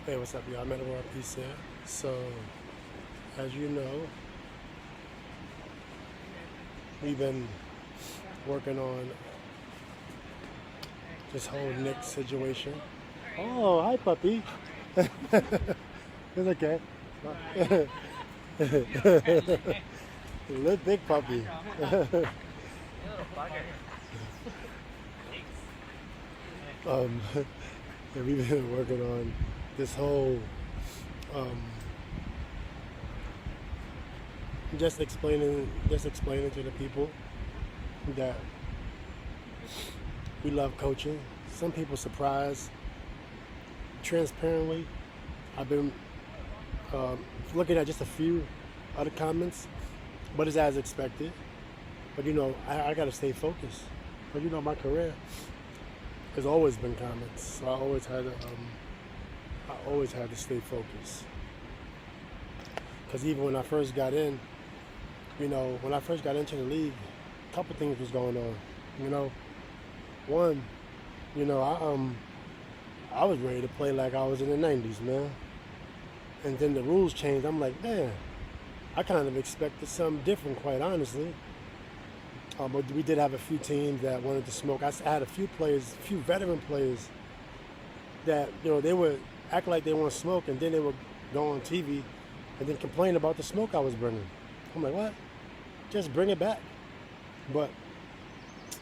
Hey, what's up, y'all? Metta World Peace here. So, as you know, we've been working on this whole Knicks situation. Oh, hi, puppy. It's okay. Little big puppy. um, and we've been working on this whole um, just explaining to the people that we love coaching. Some people surprised. Transparently, I've been looking at just a few other comments, but it's as expected. But I gotta stay focused. But my career has always been comments, so I always had to stay focused. Because even when I first got in, when I first got into the league, a couple things was going on. One, I was ready to play like I was in the '90s, man. And then the rules changed. I'm like, man, I kind of expected something different, quite honestly. But we did have a few teams that wanted to smoke. I had a few players, a few veteran players that, they would act like they want to smoke, and then they would go on TV and then complain about the smoke I was bringing. I'm like, what? Just bring it back. But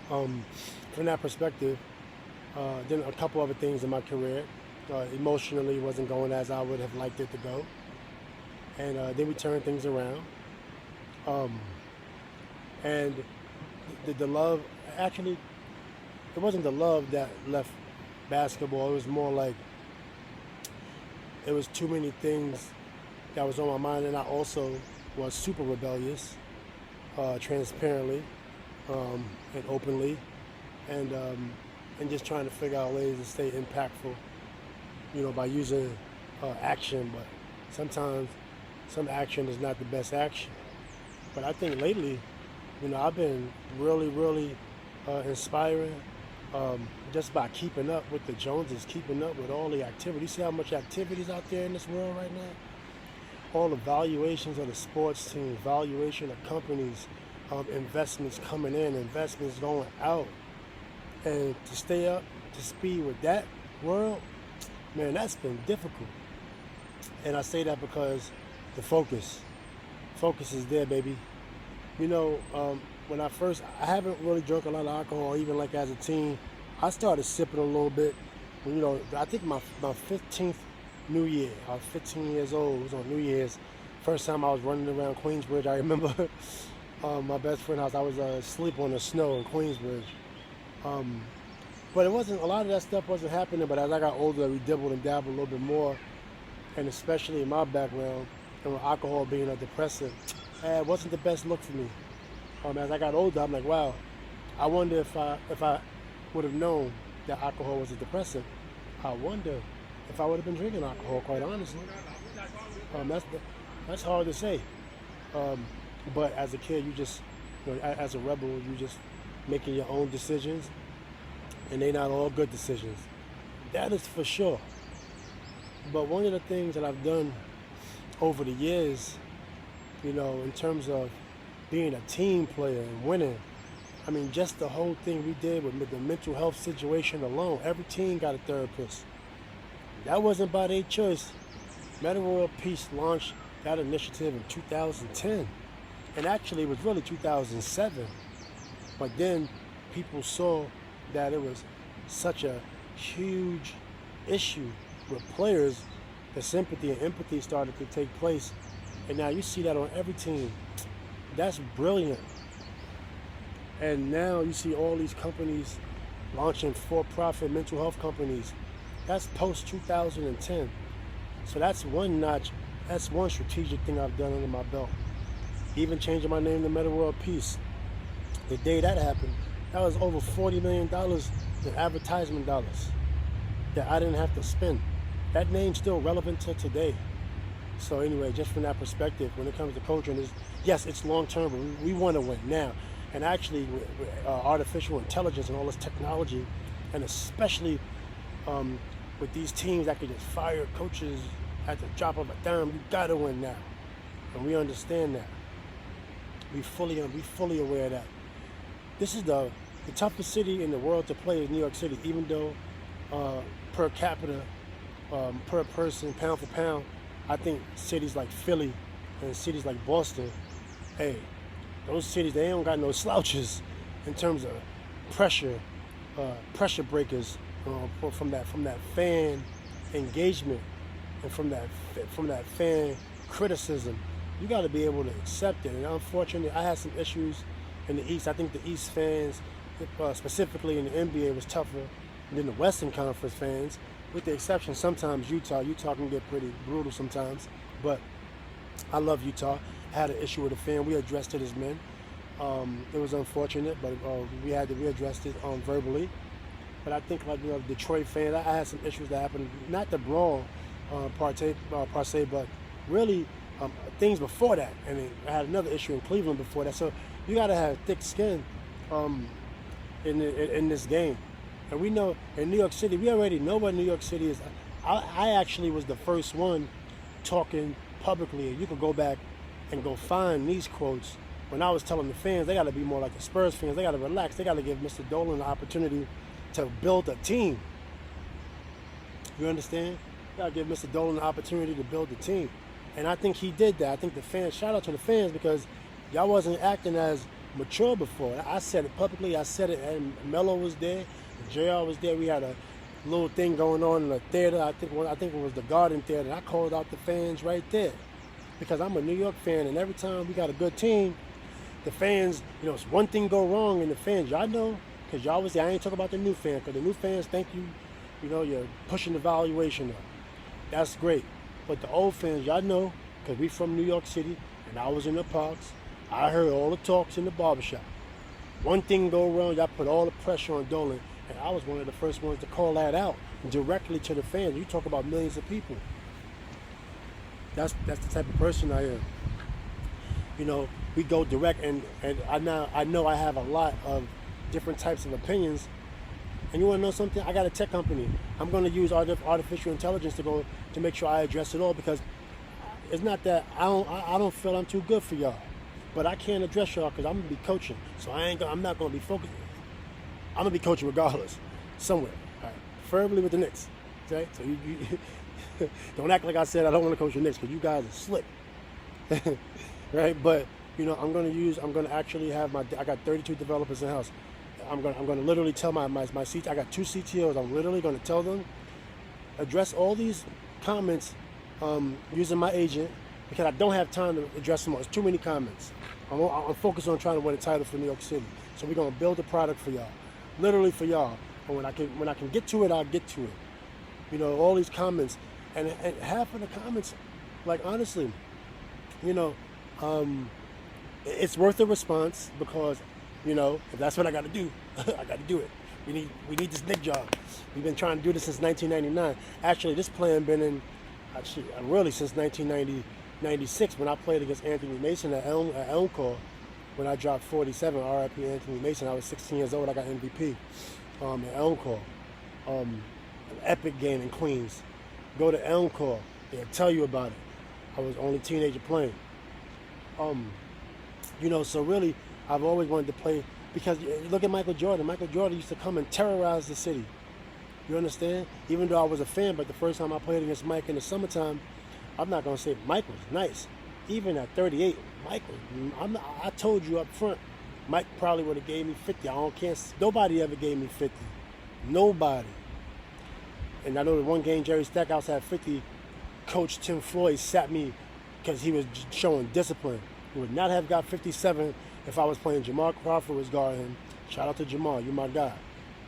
from that perspective, then a couple other things in my career, emotionally wasn't going as I would have liked it to go. And then we turned things around. And the love, actually, it wasn't the love that left basketball. It was more like it was too many things that was on my mind, and I also was super rebellious, transparently, and openly, and just trying to figure out ways to stay impactful, by using action. But sometimes some action is not the best action. But I think lately, I've been really inspiring, just by keeping up with the Joneses, keeping up with all the activity. You see how much activities out there in this world right now? All the valuations of the sports teams, valuation of companies, investments coming in, investments going out. And to stay up to speed with that world, man, that's been difficult. And I say that because the focus is there, baby. When I haven't really drunk a lot of alcohol, even like as a teen. I started sipping a little bit. I think my 15th New Year, I was 15 years old. It was on New Year's. First time I was running around Queensbridge. I remember my best friend's house. I was asleep on the snow in Queensbridge. But it wasn't, a lot of that stuff wasn't happening. But as I got older, we dibbled and dabbled a little bit more. And especially in my background, and with alcohol being a depressant, it wasn't the best look for me. As I got older, I'm like, wow, I wonder if I would have known that alcohol was a depressant. I wonder if I would have been drinking alcohol, quite honestly. That's hard to say. But as a kid, you just, as a rebel, you just making your own decisions, and they're not all good decisions. That is for sure. But one of the things that I've done over the years, in terms of being a team player and winning, just the whole thing we did with the mental health situation alone. Every team got a therapist. That wasn't by their choice. Metta World Peace launched that initiative in 2010. And actually it was really 2007. But then people saw that it was such a huge issue with players, the sympathy and empathy started to take place. And now you see that on every team. That's brilliant. And now you see all these companies launching for-profit mental health companies. That's post-2010. So that's one notch. That's one strategic thing I've done under my belt. Even changing my name to Metta World Peace. The day that happened, that was over $40 million in advertisement dollars that I didn't have to spend. That name's still relevant to today. So anyway, just from that perspective, when it comes to coaching, yes, it's long-term, but we want to win now. And actually, with artificial intelligence and all this technology, and especially with these teams that could just fire coaches at the drop of a dime. You gotta win now, and we understand that. We fully aware of that. This is the toughest city in the world to play is New York City, even though per capita, per person, pound for pound, I think cities like Philly and cities like Boston, hey, those cities, they don't got no slouches in terms of pressure breakers from that fan engagement and from that fan criticism. You got to be able to accept it. And unfortunately, I had some issues in the East. I think the East fans, specifically in the NBA, was tougher than the Western Conference fans, with the exception sometimes Utah. Utah can get pretty brutal sometimes, but I love Utah. I had an issue with a fan. We addressed it as men. It was unfortunate, but we addressed it verbally. But I think, like, Detroit fans, I had some issues that happened. Not the brawl per se, but really things before that. And I had another issue in Cleveland before that. So you got to have thick skin in this game. And we know in New York City, we already know what New York City is. I actually was the first one talking publicly. You could go back and go find these quotes when I was telling the fans they got to be more like the Spurs fans. They got to relax. They got to give Mr. Dolan the opportunity to build a team. You understand? You got to give Mr. Dolan the opportunity to build a team. And I think he did that. I think the fans, shout out to the fans, because y'all wasn't acting as mature before. I said it publicly. I said it, and Melo was there, and JR was there. We had a little thing going on in the theater. I think it was the Garden Theater. I called out the fans right there because I'm a New York fan, and every time we got a good team, the fans, it's one thing go wrong, and the fans, y'all know, because y'all was there. I ain't talking about the new fans, because the new fans think you're pushing the valuation up. That's great. But the old fans, y'all know, because we from New York City, and I was in the parks. I heard all the talks in the barbershop. One thing go wrong, y'all put all the pressure on Dolan, and I was one of the first ones to call that out directly to the fans. You talk about millions of people. That's the type of person I am. We go direct, and I know I have a lot of different types of opinions. And you want to know something? I got a tech company. I'm going to use artificial intelligence to make sure I address it all, because it's not that I don't feel I'm too good for y'all, but I can't address y'all because I'm gonna be coaching. So I'm not going to be focused. I'm gonna be coaching regardless, somewhere. All right. Preferably with the Knicks. Okay, so you don't act like I said I don't want to coach the Knicks, because you guys are slick. Right? But I'm going to actually have I got 32 developers in house. I'm going to literally tell my CT, I got 2 CTOs. I'm literally going to tell them, address all these comments using my agent, because I don't have time to address them all. It's too many comments. I'm focused on trying to win a title for New York City. So we're going to build a product for y'all, literally for y'all. And when I can get to it, I'll get to it. All these comments, and half of the comments, like, honestly, it's worth a response, because if that's what I got to do, I got to do it. We need this Knick job. We've been trying to do this since 1999. Actually, this plan been in really since 1996, when I played against Anthony Mason at Elm Call, when I dropped 47. R.I.P. Anthony Mason. I was 16 years old. I got MVP at Elm Call. An epic game in Queens. Go to Elm Call. They'll tell you about it. I was only teenager playing. So really, I've always wanted to play, because look at Michael Jordan. Michael Jordan used to come and terrorize the city. You understand? Even though I was a fan, but the first time I played against Mike in the summertime, I'm not going to say Mike was nice. Even at 38, I told you up front, Mike probably would have gave me 50. Nobody ever gave me 50. Nobody. And I know the one game Jerry Stackhouse had 50, Coach Tim Floyd sat me because he was showing discipline. He would not have got 57 if I was playing. Jamal Crawford was guarding him. Shout out to Jamal, you're my guy.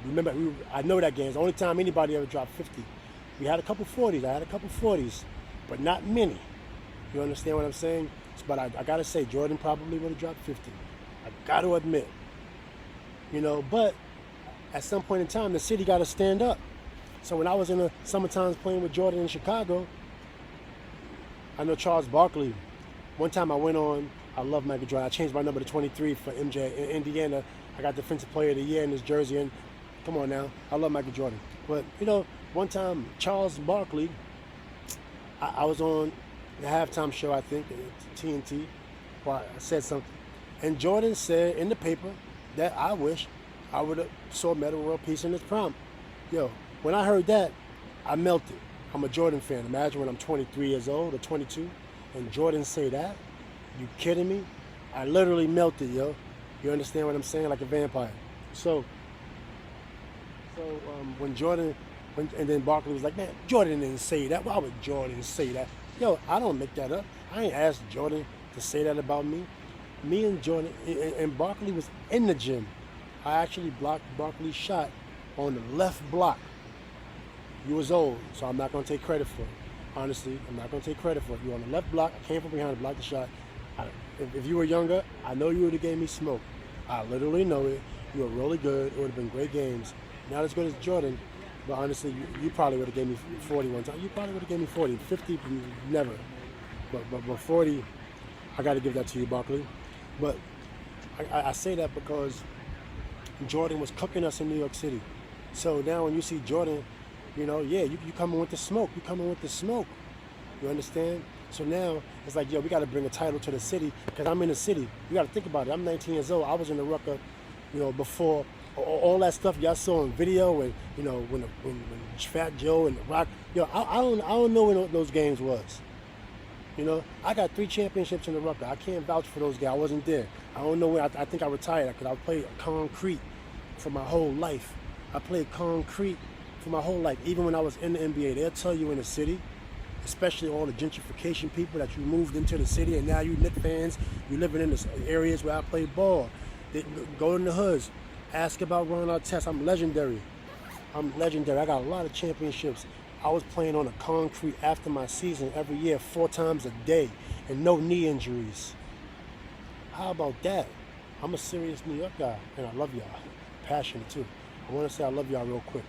Remember, I know that game. It's the only time anybody ever dropped 50. We had a couple 40s. I had a couple 40s, but not many. You understand what I'm saying? But I got to say, Jordan probably would have dropped 50. I got to admit. But at some point in time, the city got to stand up. So when I was in the summertime playing with Jordan in Chicago, I know Charles Barkley. One time I went on, I love Michael Jordan. I changed my number to 23 for MJ. In Indiana, I got Defensive Player of the Year in his jersey. And come on now, I love Michael Jordan. But, one time, Charles Barkley, I was on the halftime show, I think, at TNT, where I said something. And Jordan said in the paper that I wish I would have saw Metta World Peace in his prime. Yo, when I heard that, I melted. I'm a Jordan fan. Imagine when I'm 23 years old or 22 and Jordan say that. You kidding me? I literally melted, yo. You understand what I'm saying? Like a vampire. So when Jordan, and then Barkley was like, man, Jordan didn't say that. Why would Jordan say that? Yo, I don't make that up. I ain't asked Jordan to say that about me. Me and Jordan, and Barkley was in the gym. I actually blocked Barkley's shot on the left block. You was old, so I'm not going to take credit for it. Honestly, I'm not going to take credit for it. You were on the left block. I came from behind to block the shot. If you were younger, I know you would have gave me smoke. I literally know it. You were really good. It would have been great games. Not as good as Jordan, but honestly, you probably would have gave me 40 one time. You probably would have gave me 40. 50, never. But 40, I got to give that to you, Barkley. But I say that because Jordan was cooking us in New York City. So now when you see Jordan, you know, yeah, you coming with the smoke. You coming with the smoke. You understand? So now it's like, yo, we got to bring a title to the city because I'm in the city. You got to think about it. I'm 19 years old. I was in the Rucker, you know, before all that stuff y'all saw in video, and you know when Fat Joe and the Rock. Yo, I don't know when those games was. You know, I got 3 championships in the Rucker. I can't vouch for those guys. I wasn't there. I don't know when. I think I retired because I played concrete for my whole life. I played concrete for my whole life. Even when I was in the NBA, they'll tell you in the city, especially all the gentrification people, that you moved into the city and now you Knicks fans, you living in the areas where I played ball. They go in the hoods, ask about Ron Artest. I'm legendary. I got a lot of championships. I was playing on the concrete after my season every year, 4 times a day, and no knee injuries. How about that? I'm a serious New York guy, and I love y'all. Passionate too. I want to say I love y'all real quick.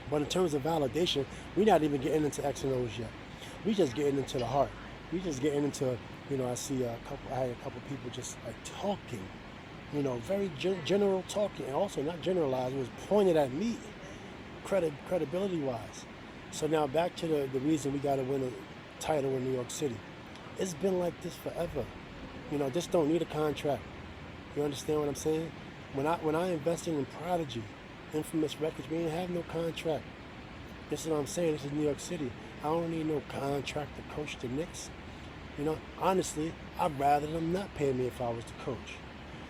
But in terms of validation, we're not even getting into X and O's yet. We just getting into the heart. We just getting into, you know, I had a couple people just like talking, you know, very general talking, and also not generalized. It was pointed at me, credibility-wise. So now back to the reason we got to win a title in New York City. It's been like this forever. You know, just don't need a contract. You understand what I'm saying? When I invested in Prodigy, Infamous Records, we didn't have no contract. This is what I'm saying. This is New York City. I don't need no contract to coach the Knicks. You know, honestly, I'd rather them not pay me if I was the coach.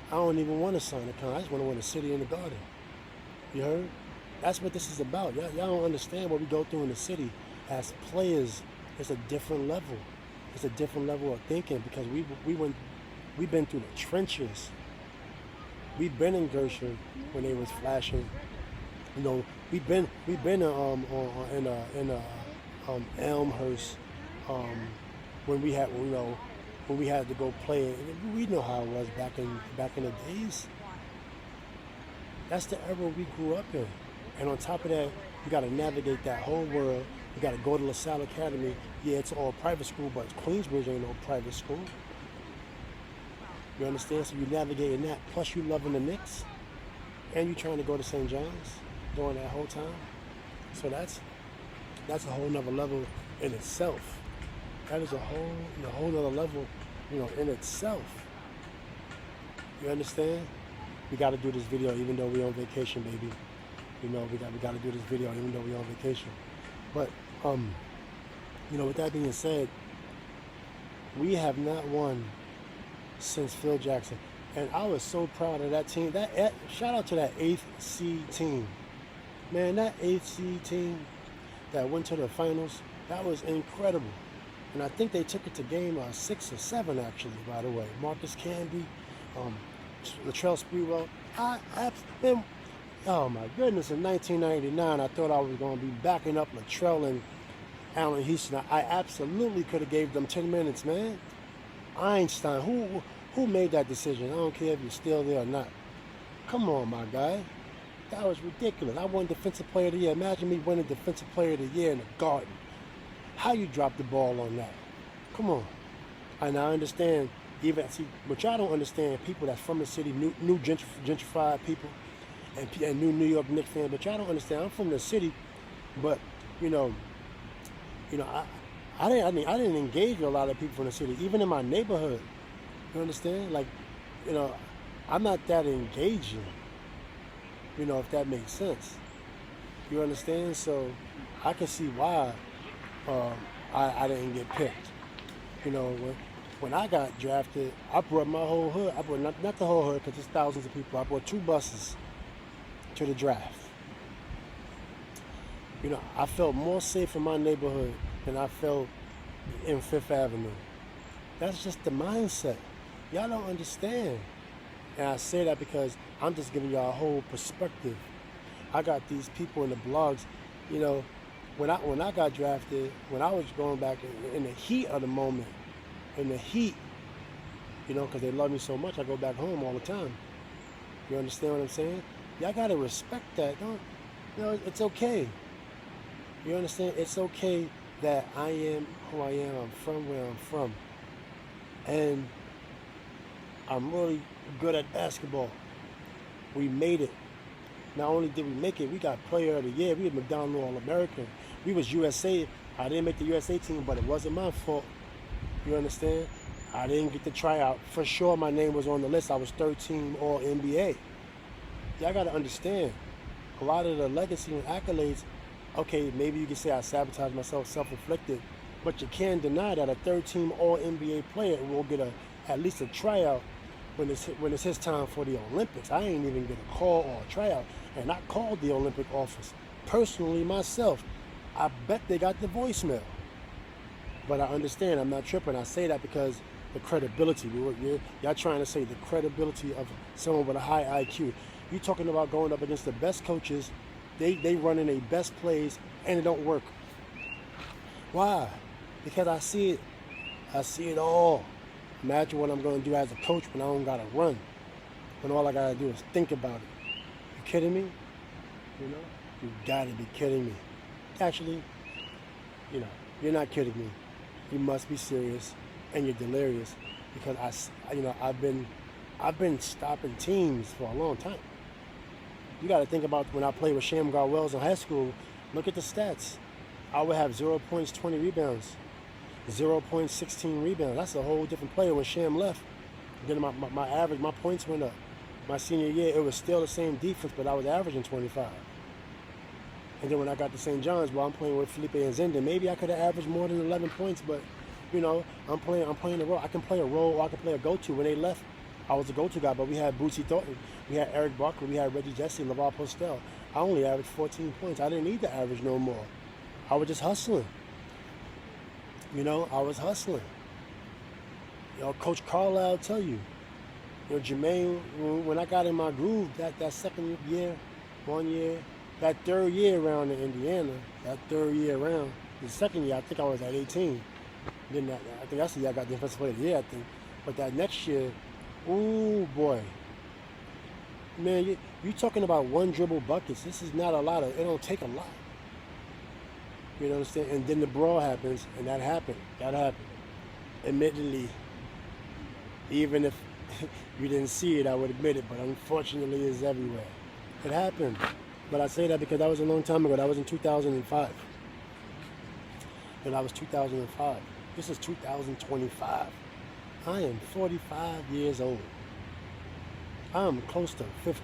I don't even want to sign a contract. I just want to win a city in the garden. You heard? That's what this is about. Y'all don't understand what we go through in the city as players. It's a different level. It's a different level of thinking because we've been through the trenches. We've been in Gershon when they was flashing. You know, we've been in Elmhurst when we had to go play. We know how it was back in the days. That's the era we grew up in. And on top of that, you got to navigate that whole world. You got to go to LaSalle Academy. Yeah, it's all private school, but Queensbridge ain't no private school. You understand? So you navigating that. Plus you loving the Knicks. And you trying to go to St. John's during that whole time. So that's a whole nother level in itself. That is a whole nother level, you know, in itself. You understand? We got to do this video even though we're on vacation, baby. You know, we got to do this video even though we're on vacation. But, you know, with that being said, we have not won since Phil Jackson. And I was so proud of that team. Shout out to that 8th seed team. Man, that 8th seed team that went to the finals, that was incredible. And I think they took it to game 6 or 7, actually, by the way. Marcus Camby, Latrell Sprewell. Man, oh my goodness, in 1999, I thought I was going to be backing up Latrell and Allen Houston. I absolutely could have gave them 10 minutes, man. Einstein, who made that decision? I don't care if you're still there or not. Come on, my guy. That was ridiculous. I won Defensive Player of the Year. Imagine me winning Defensive Player of the Year in the Garden. How you drop the ball on that? Come on. And I understand, but y'all don't understand people that's from the city, new gentrified people, and new New York Knicks fans, but y'all don't understand. I'm from the city But you know, you know, I didn't engage with a lot of people from the city, even in my neighborhood. You understand? Like, you know, I'm not that engaging. You know, if that makes sense. You understand? So I can see why uh, I didn't get picked. You know, when I got drafted, I brought my whole hood. I brought not the whole hood because there's thousands of people. I brought 2 buses to the draft. You know, I felt more safe in my neighborhood than I felt in Fifth Avenue. That's just the mindset. Y'all don't understand. And I say that because I'm just giving y'all a whole perspective. I got these people in the blogs, you know, when I got drafted, when I was going back in the heat of the moment, in the heat, you know, because they love me so much, I go back home all the time. You understand what I'm saying? Y'all gotta respect that. Don't, you know, it's okay. You understand? It's okay that I am who I am. I'm from where I'm from. And I'm really good at basketball. We made it. Not only did we make it, we got Player of the Year. We were McDonald All-American. We was USA. I didn't make the USA team, but it wasn't my fault. You understand? I didn't get the tryout. For sure, my name was on the list. I was 13 All-NBA. Y'all got to understand, a lot of the legacy and accolades, okay, maybe you can say I sabotaged myself, self-inflicted, but you can't deny that a third-team All-NBA player will get at least a tryout when it's his time for the Olympics. I ain't even get a call or a tryout, and I called the Olympic office personally myself. I bet they got the voicemail, but I understand. I'm not tripping. I say that because the credibility. Y'all trying to say the credibility of someone with a high IQ. You talking about going up against the best coaches, they running their best plays, and it don't work. Why? Because I see it. I see it all. Imagine what I'm going to do as a coach when I don't got to run. When all I got to do is think about it. You kidding me? You know? You got to be kidding me. Actually, you know, you're not kidding me. You must be serious, and you're delirious, because I've been stopping teams for a long time. You got to think about when I played with Shamgar Wells in high school. Look at the stats. I would have 0 points, 20 rebounds, 0 points, 16 rebounds. That's a whole different player when Sham left. Then my average, my points went up. My senior year, it was still the same defense, but I was averaging 25. And then when I got to St. John's, well, I'm playing with Felipe and Zenda. Maybe I could have averaged more than 11 points, but you know, I'm playing a role. I can play a role, or I can play a go-to. When they left, I was a go-to guy, but we had Bootsy Thornton, we had Eric Barker, we had Reggie Jesse, LeVar Postel. I only averaged 14 points. I didn't need to average no more. I was just hustling. You know, I was hustling. You know, Coach Carlisle tell you, you know, Jermaine, when I got in my groove, that second year, 1 year, that third year around in Indiana, the second year, I think I was at 18. Then I think that's the year I got the defensive player of the year, I think. But that next year, ooh boy, man, you talking about one dribble buckets. This is not a lot it don't take a lot. You know what I'm saying? And then the brawl happens, and that happened. Admittedly, even if you didn't see it, I would admit it, but unfortunately it's everywhere. It happened. But I say that because that was a long time ago. That was in 2005. And that was 2005. This is 2025. I am 45 years old. I am close to 50.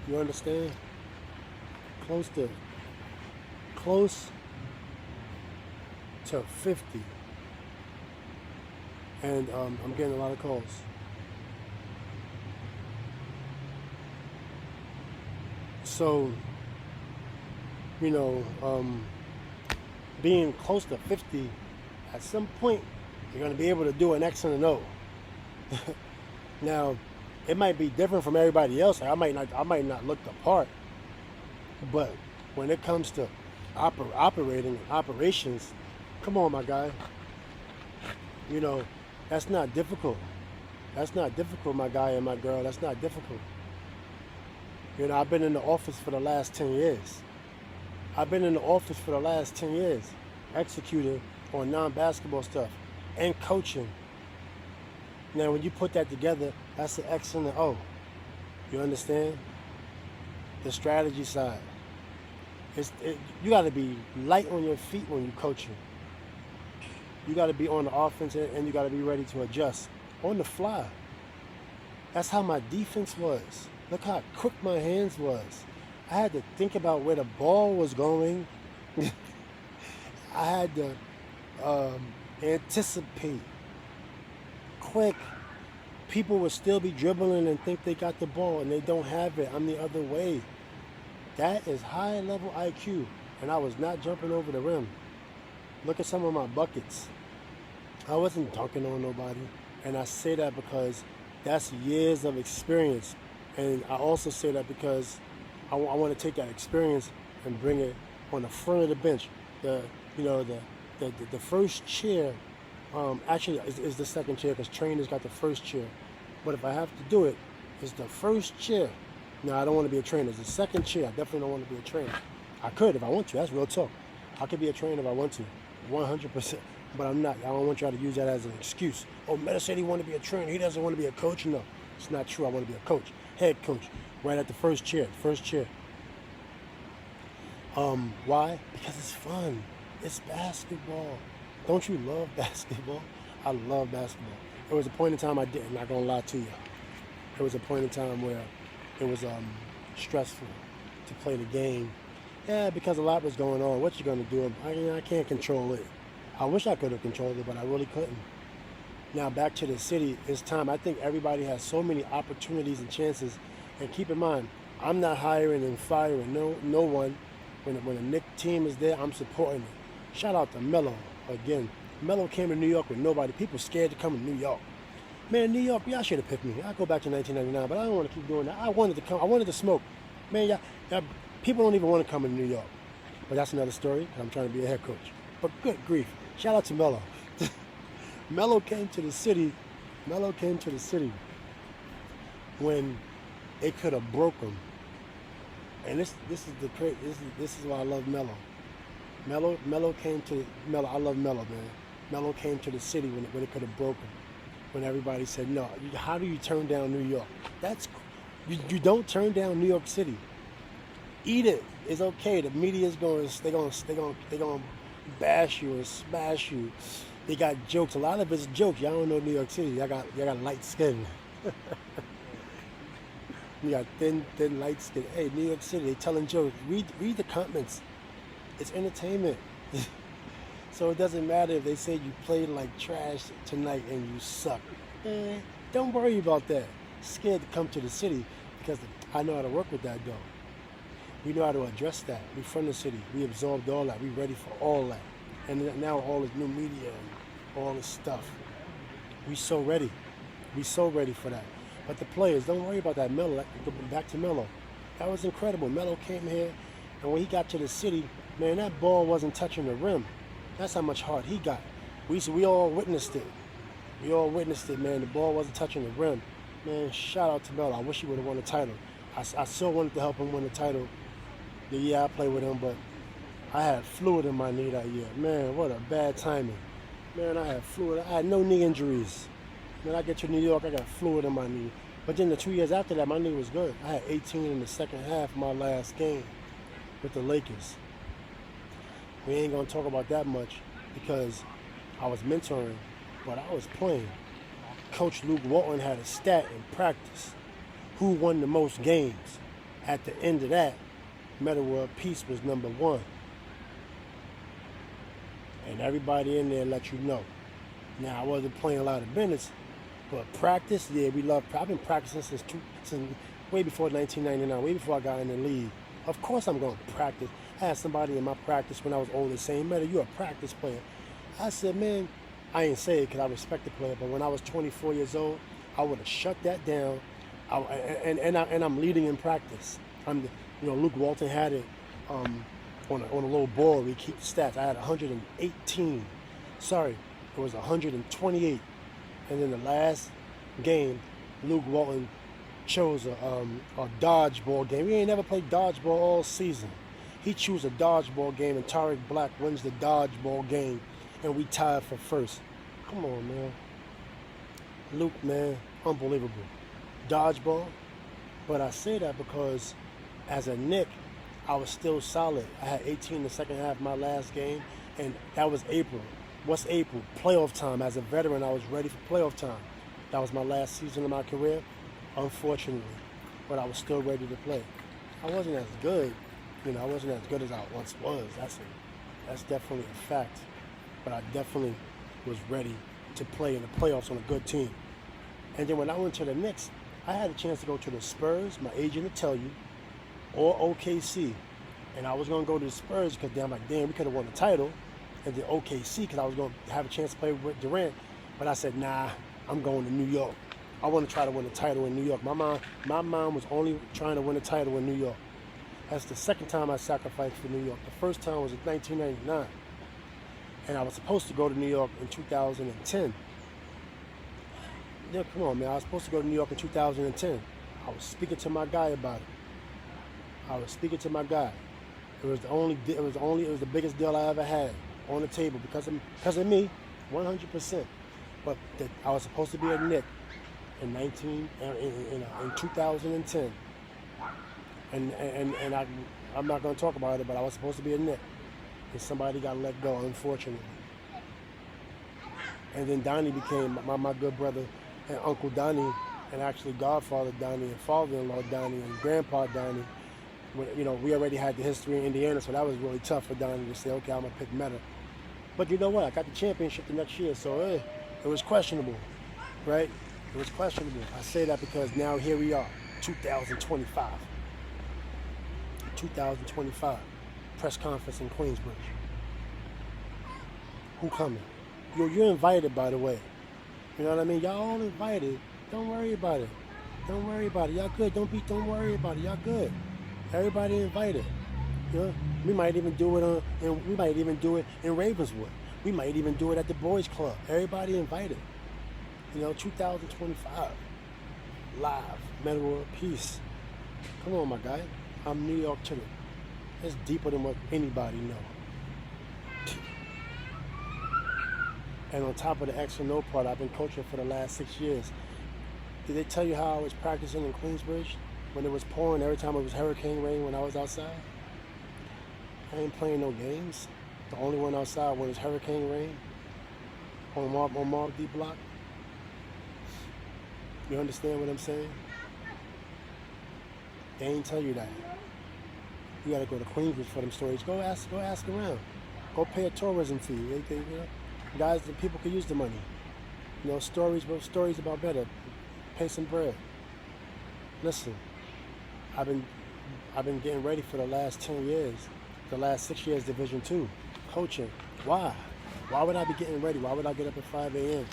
You understand? Close to 50. And I'm getting a lot of calls. So, you know, being close to 50, at some point, you're going to be able to do an X and an O. Now, it might be different from everybody else. I might not look the part. But when it comes to operating operations, come on, my guy. You know, that's not difficult. That's not difficult, my guy and my girl. That's not difficult. You know, I've been in the office for the last 10 years. Executing on non-basketball stuff and coaching. Now, when you put that together, that's an X and an O. You understand? The strategy side. You got to be light on your feet when you coaching. You got to be on the offense and you got to be ready to adjust on the fly. That's how my defense was. Look how quick my hands was. I had to think about where the ball was going. I had to anticipate quick. People would still be dribbling and think they got the ball and they don't have it. I'm the other way. That is high level IQ, and I was not jumping over the rim. Look at some of my buckets. I wasn't dunking on nobody, and I say that because that's years of experience, and I also say that because I want to take that experience and bring it on the front of the bench. The first chair actually is the second chair because trainers got the first chair. But if I have to do it, it's the first chair. No, I don't want to be a trainer. It's the second chair. I definitely don't want to be a trainer. I could if I want to. That's real talk. I could be a trainer if I want to, 100%. But I'm not. I don't want y'all to use that as an excuse. Oh, Metta said he wanted to be a trainer. He doesn't want to be a coach. No, it's not true. I want to be a coach, head coach, right at the first chair. First chair. Why? Because it's fun. It's basketball. Don't you love basketball? I love basketball. There was a point in time I didn't. Not gonna lie to you. There was a point in time where it was stressful to play the game. Yeah, because a lot was going on. What you gonna do? I can't control it. I wish I could have controlled it, but I really couldn't. Now back to the city. It's time. I think everybody has so many opportunities and chances. And keep in mind, I'm not hiring and firing no one. When a Knicks team is there, I'm supporting it. Shout out to Melo again. Melo came to New York with nobody. People scared to come to New York. Man, New York, y'all should have picked me. I go back to 1999, but I don't want to keep doing that. I wanted to come. I wanted to smoke. Man, y'all people don't even want to come to New York. But that's another story. I'm trying to be a head coach. But good grief. Shout out to Melo. Melo came to the city. Melo came to the city when it could have broke him. And this is why I love Melo. Melo came to Melo. I love Melo, man. Melo came to the city when it could have broken. When everybody said no, how do you turn down New York? You don't turn down New York City. Eat it. It's okay. The media's going to bash you and smash you. They got jokes. A lot of it's jokes. Y'all don't know New York City. Y'all got light skin. You got thin, light skin. Hey, New York City, they telling jokes. Read the comments. It's entertainment. So it doesn't matter if they say you played like trash tonight and you suck. Don't worry about that. Scared to come to the city because I know how to work with that though. We know how to address that. We from the city. We absorbed all that. We ready for all that. And now all this new media and all this stuff. We so ready. We so ready for that. But the players, don't worry about that. Melo, back to Melo. That was incredible. Melo came here, and when he got to the city, man, that ball wasn't touching the rim. That's how much heart he got. We all witnessed it. We all witnessed it, man. The ball wasn't touching the rim. Man, shout out to Melo. I wish he would have won the title. I still wanted to help him win the title the year I played with him, but I had fluid in my knee that year. Man, what a bad timing. Man, I had fluid. I had no knee injuries. When I get to New York, I got fluid in my knee. But then the 2 years after that, my knee was good. I had 18 in the second half of my last game with the Lakers. We ain't going to talk about that much because I was mentoring, but I was playing. Coach Luke Walton had a stat in practice. Who won the most games? At the end of that, Metta World Peace was number one. And everybody in there let you know. Now, I wasn't playing a lot of minutes, but practice, yeah, we love. I've been practicing since way before 1999, way before I got in the league. Of course I'm going to practice. I had somebody in my practice when I was older saying, Metta, you're a practice player. I said, man, I ain't say it because I respect the player, but when I was 24 years old, I would have shut that down. And I'm leading in practice. Luke Walton had it on a little board. We keep the stats. I had 118. Sorry, it was 128. And then the last game, Luke Walton chose a dodgeball game. We ain't never played dodgeball all season. He chose a dodgeball game, and Tariq Black wins the dodgeball game, and we tied for first. Come on, man. Luke, man, unbelievable. Dodgeball. But I say that because as a Knick, I was still solid. I had 18 in the second half of my last game, and that was April. What's April? Playoff time. As a veteran, I was ready for playoff time. That was my last season of my career, unfortunately, but I was still ready to play. I wasn't as good, I wasn't as good as I once was. That's definitely a fact, but I definitely was ready to play in the playoffs on a good team. And then when I went to the Knicks, I had a chance to go to the Spurs, my agent will tell you, or OKC. And I was going to go to the Spurs because I'm like, damn, we could have won the title. And then OKC because I was going to have a chance to play with Durant. But I said, nah, I'm going to New York. I want to try to win the title in New York. My mom was only trying to win the title in New York. That's the second time I sacrificed for New York. The first time was in 1999. And I was supposed to go to New York in 2010. Yeah, come on, man. I was supposed to go to New York in 2010. I was speaking to my guy about it. It was the biggest deal I ever had on the table because of me, 100%. But I was supposed to be a Knick in 2010. And I'm not going to talk about it, but I was supposed to be a Knick. And somebody got let go, unfortunately. And then Donnie became my good brother and Uncle Donnie, and actually Godfather Donnie and father-in-law Donnie and Grandpa Donnie. We already had the history in Indiana, so that was really tough for Donnie to say, okay, I'm going to pick Metta. But you know what? I got the championship the next year, so it was questionable, right? It was questionable. I say that because now here we are, 2025. 2025. Press conference in Queensbridge. Who coming? You're invited, by the way. You know what I mean? Y'all all invited. Don't worry about it. Y'all good. Don't worry about it. Y'all good. Everybody invited. We might even do it in Ravenswood. We might even do it at the Boys Club. Everybody invited. 2025. Live. Metta World Peace. Come on, my guy. I'm New York to the. It's deeper than what anybody know. And on top of the X and No part, I've been coaching for the last 6 years. Did they tell you how I was practicing in Queensbridge when it was pouring every time it was hurricane rain when I was outside? I ain't playing no games. The only one outside when it's hurricane rain on Marble D Block. You understand what I'm saying? They ain't tell you that. You gotta go to Queensbridge for them stories. Go ask around. Go pay a tourism fee. Guys, the people could use the money. Stories about better. Pay some bread. Listen, I've been getting ready for the last 10 years. The last 6 years, Division II, coaching. Why? Why would I be getting ready? Why would I get up at 5 a.m.?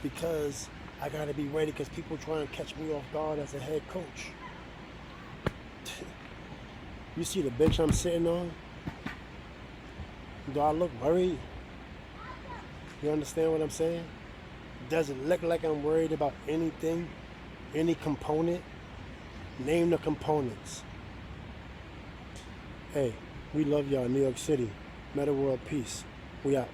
Because I gotta be ready because people try and catch me off guard as a head coach. You see the bench I'm sitting on? Do I look worried? You understand what I'm saying? Does it look like I'm worried about anything? Any component? Name the components. Hey, we love y'all, New York City. Metta World Peace. We out.